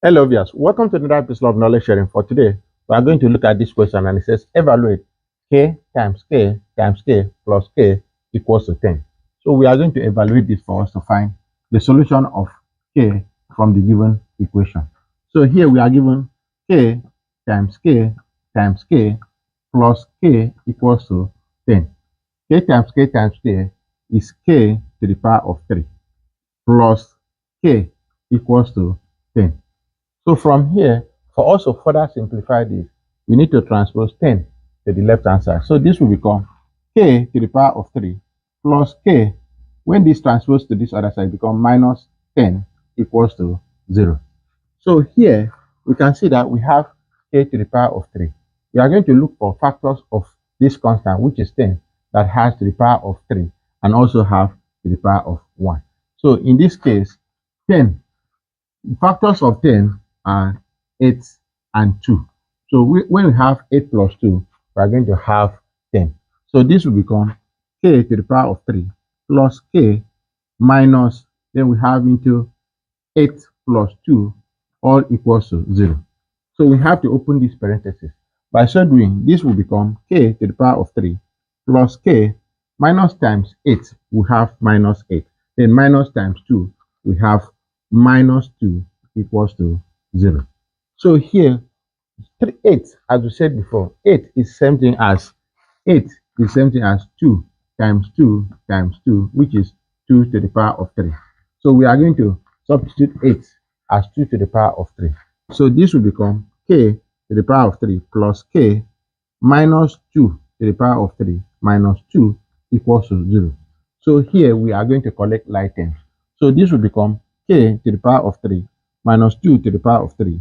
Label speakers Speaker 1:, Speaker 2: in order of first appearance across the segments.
Speaker 1: Hello, viewers. Welcome to another episode of knowledge sharing. For today, we are going to look at this question, and it says evaluate k times k times k plus k equals to 10. So we are going to evaluate this for us to find the solution of k from the given equation. So here we are given k times k times k plus k equals to 10. K times k times k is k to the power of 3 plus k equals to 10. So from here, for us to further simplify this, we need to transpose 10 to the left-hand side. So this will become k to the power of 3 plus k. When this transposed to this other side, become minus 10 equals to 0. So here, we can see that we have k to the power of 3. We are going to look for factors of this constant, which is 10, that has to the power of 3, and also have to the power of 1. So in this case, 10, factors of 10 are 8 and 2. So when we have 8 plus 2, we are going to have 10. So this will become k to the power of 3 plus k minus, then we have into 8 plus 2, all equals to 0. So we have to open this parenthesis. By so doing, this will become k to the power of 3 plus k minus times 8, we have minus 8. Then minus times 2, we have minus 2 equals to 0. So here, 8, as we said before, 8 is same thing as 2 times 2 times 2, which is 2 to the power of 3. So we are going to substitute 8 as 2 to the power of 3. So this will become k to the power of 3 plus k minus 2 to the power of 3 minus 2 equals to 0. So here we are going to collect like terms. So this will become k to the power of 3 minus 2 to the power of 3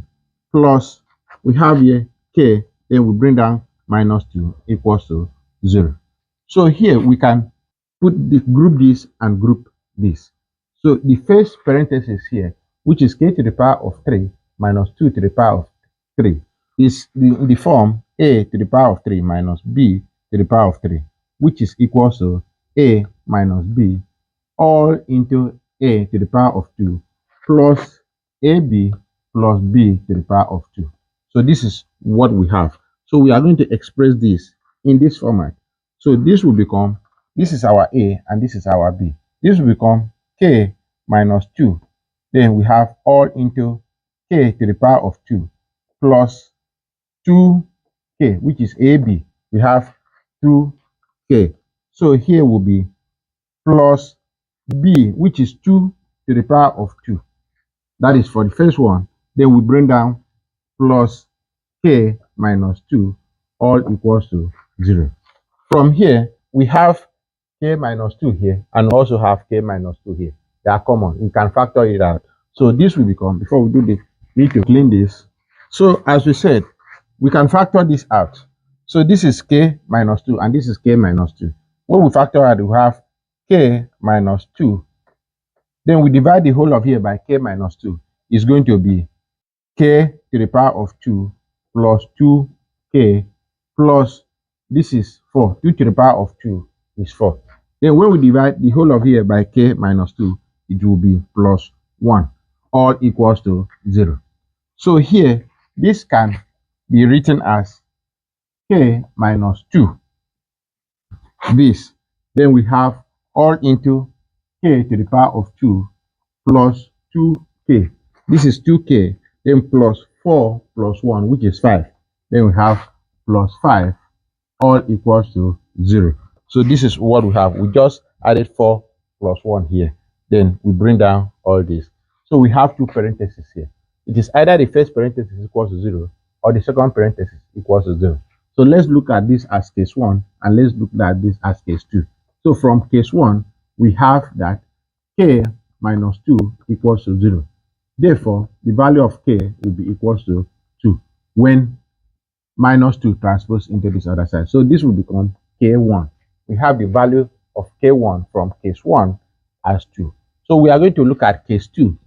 Speaker 1: plus, we have here k, then we bring down minus 2 equals to 0. So here we can group this and group this. So the first parenthesis here, which is k to the power of 3 minus 2 to the power of 3, is in the form a to the power of 3 minus b to the power of 3, which is equals to a minus b all into a to the power of 2 plus ab plus b to the power of 2. So this is what we have. So we are going to express this in this format. So this will become, this is our a and this is our b. This will become k minus 2. Then we have all into k to the power of 2 plus 2k, which is ab. We have 2k. So here will be plus b, which is 2 to the power of 2. That is for the first one. Then we bring down plus k minus 2, all equals to 0. From here, we have k minus 2 here and also have k minus 2 here. They are common. We can factor it out. So this will become, before we do this, we need to clean this. So as we said, we can factor this out. So this is k minus 2 and this is k minus 2. When we factor out, we have k minus 2. Then we divide the whole of here by k minus 2. It's going to be k to the power of 2 plus 2k plus, this is 4. 2 to the power of 2 is 4. Then when we divide the whole of here by k minus 2, it will be plus 1, all equals to 0. So here, this can be written as k minus 2. This, then we have all into k to the power of 2 plus 2k. This is 2k, then plus 4 plus 1, which is 5. Then we have plus 5, all equals to 0. So this is what we have. We just added 4 plus 1 here. Then we bring down all this. So we have two parentheses here. It is either the first parenthesis equals to 0 or the second parenthesis equals to 0. So let's look at this as case 1 and let's look at this as case 2. So from case 1, we have that k minus 2 equals to 0. Therefore, the value of k will be equals to 2 when minus 2 transposed into this other side. So this will become k1. We have the value of k1 from case 1 as 2. So we are going to look at case 2,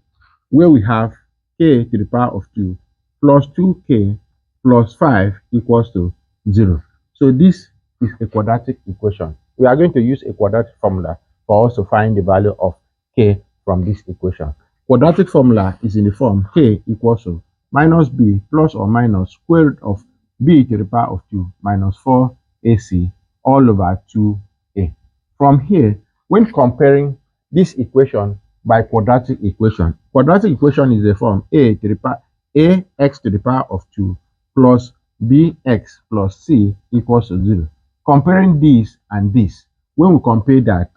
Speaker 1: where we have k to the power of 2 plus 2k plus 5 equals to 0. So this is a quadratic equation. We are going to use a quadratic formula for us to find the value of k from this equation. quadratic formula is in the form k equals to minus b plus or minus square root of b to the power of 2 minus 4ac all over 2a. From here, when comparing this equation by quadratic equation is the form ax to the power of 2 plus bx plus c equals to 0. Comparing this and this, when we compare that,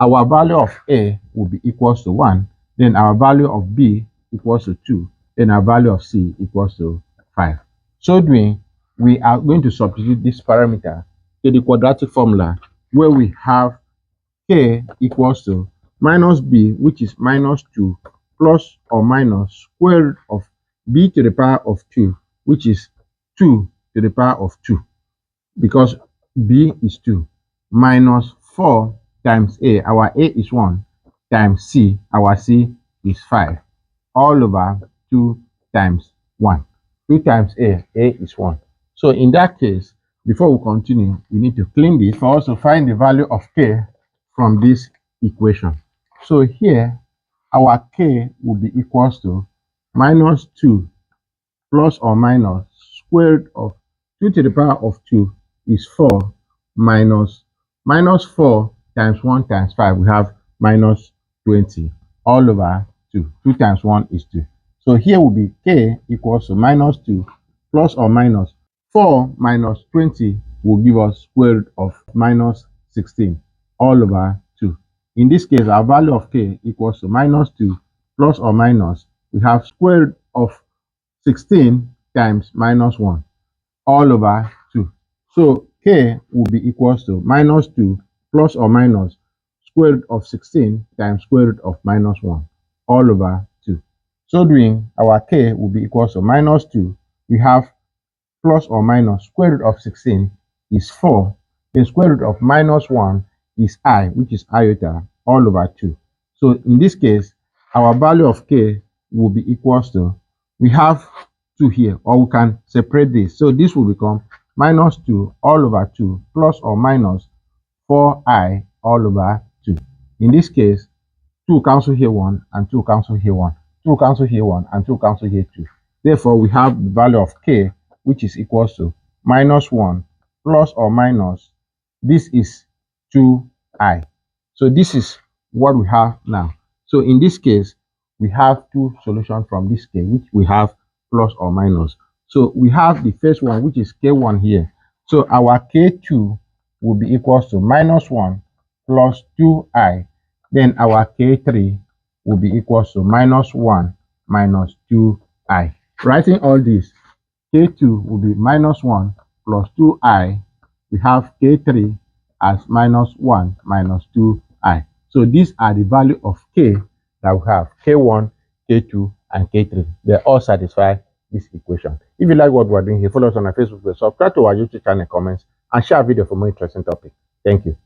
Speaker 1: our value of a will be equals to 1, then our value of b equals to 2, then our value of c equals to 5. So doing, we are going to substitute this parameter to the quadratic formula where we have k equals to minus b, which is minus 2, plus or minus square root of b to the power of 2, which is 2 to the power of 2, because b is 2, minus 4 times a, our a is 1, times c, our c is 5, all over 2 times 1. 2 times a is 1. So in that case, before we continue, we need to clean this for us to find the value of k from this equation. So here, our k will be equals to minus 2 plus or minus square root of 2 to the power of 2 is 4 minus 4 times 1 times 5, we have minus 20 all over 2. 2 times 1 is 2. So here will be k equals to minus 2 plus or minus 4 minus 20 will give us square root of minus 16 all over 2. In this case, our value of k equals to minus 2 plus or minus, we have square root of 16 times minus 1 all over 2. So k will be equals to minus 2 plus or minus square root of 16 times square root of minus 1 all over 2. So doing, our k will be equals to minus 2. We have plus or minus square root of 16 is 4. The square root of minus 1 is I, which is iota, all over 2. So in this case, our value of k will be equals to, we have 2 here, or we can separate this. So this will become minus 2 all over 2 plus or minus 4i all over 2. In this case, 2 cancel here 1 and 2 cancel here 1. 2 cancel here 1 and 2 cancel here 2. Therefore, we have the value of k, which is equals to minus 1 plus or minus, this is 2i. So this is what we have now. So in this case, we have two solutions from this k, which we have plus or minus. So we have the first one, which is k1 here. So our k2 will be equals to minus 1 plus 2i. Then our k3 will be equals to minus 1 minus 2i. Writing all this, k2 will be minus 1 plus 2i. We have k3 as minus 1 minus 2i. So these are the value of k that we have, k1, k2, and k3. They all satisfy this equation. If you like what we're doing here, follow us on our Facebook page, subscribe to our YouTube channel, comments, and share our video for more interesting topics. Thank you.